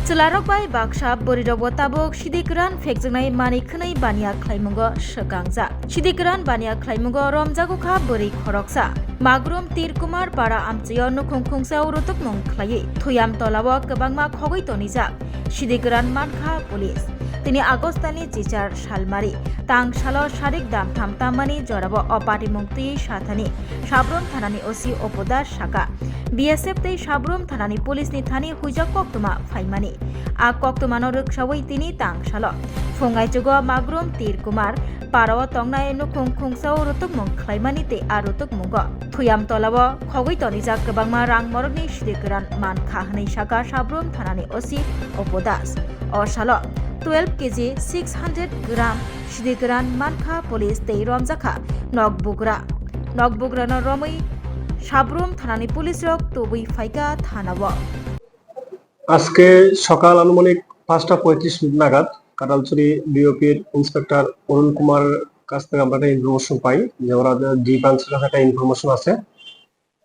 Celarok bai baksa borirok tabok sidikiran fekjengnai manikhnai bania khlaimungo shakangja. Sidikiran bania khlaimungo romjago kha bori khoroksa. Magrum Tirkumar para amchiyo nukhungkhungsa urutuk mung khlai. Thuyam tolawo kwbangma khogoi tonijak. Sidikiran mankha police. Tini Agostani Chichar Shalmari, Tang Shalo Sharik Dam Tham Tamani Jorabo Opati Mukti Shathani, Shabrum Thanani Osi Opoda Shaka, BSF Tei Shabrum Thanani Police Ni Thani Hujak Koktuma Faimani, A Koktumano Rukshawi Tini Tang Shalo, Fungai Chugo Magrum Tirkumar, Parawa Tongnai Nukhung Khungsa Rutuk Mung Klaimani Te Arutuk Mungo, Thuyam Tolawo, Khogoi Tonijak Kabangma Rang Morogni Sidikiran Man Khahani Shaka Shabrum Thanani Osi Opodas, O Shalo. 12 kg 600 gram sidikiran mankha police tei romjakha nokbugra no romoi sabrum thanani police rok tobui faika thanao আজকে সকাল আনুমানিক 5:35 নাগাদ কাটালছড়ি ডিওপির inspector Arun Kumar কাছ থেকে আমরা একটা information পাই যে ওরা ডি ব্রাঞ্চের কাছে একটা ইনফরমেশন আছে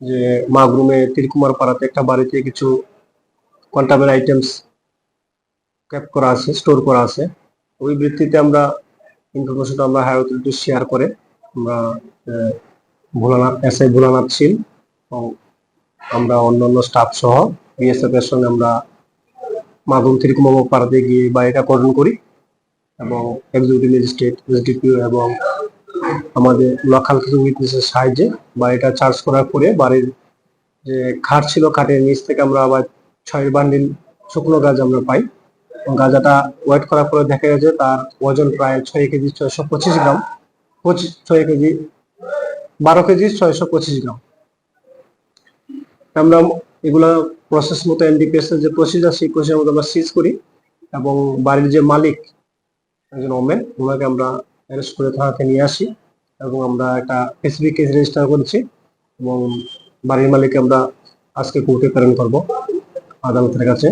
যে মাগরুমে তিরকুমার পাড়াতে একটা বাড়িতে কিছু কন্টামেন্ট আইটেমস ক্যাপ করা আছে, স্টোর করা আছে। ওই ভিত্তিতে আমরা ইনফরমেশনটা আমরা হায়ার অথরিটি শেয়ার করে আমরা এসআই ভোলানাথ শীল এবং আমরা অন্যান্য স্টাফ সহ বিএসএফ এর সঙ্গে আমরা মাগুম তিরকুমার পাড়াতে গিয়ে বাড়িটা কর্ডন করি এবং এক্সিকিউটিভ ম্যাজিস্ট্রেট এসডিপিও এবং আমাদের লোকাল কিছু উইটনেসের সাহায্যে বাড়িটা চার্জ করার পরে বাড়ির যে খাট ছিল খাটের নিচ থেকে আমরা আবার 6 বান্ডিল শুকনো গাছ আমরা পাই। গাঁজাটা ওয়েট করার পরে দেখা গেছে তার ওজন প্রায় 6 কেজি 625 গ্রাম 6 কেজি 12 কেজি 625 গ্রাম। আমরা এগুলা প্রসেস মতো এনডিপিএস এর যে প্রসিজার সেই প্রসিজার মতো আমরা সিজ করি এবং বাড়ির যে মালিক একজন ওমেন ওনাকে আমরা অ্যারেস্ট করে থানাতে নিয়ে আসি এবং আমরা একটা স্পেসিফিক কেস রেজিস্টার করেছি এবং বাড়ির মালিককে আমরা আজকে কোর্টে প্রেরণ করব আদালতের কাছে।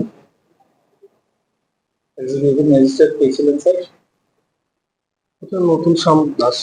এক্সিকিউটিভ ম্যাজিস্ট্রেট কে ছিলেন স্যার? নতুন সাম দাস।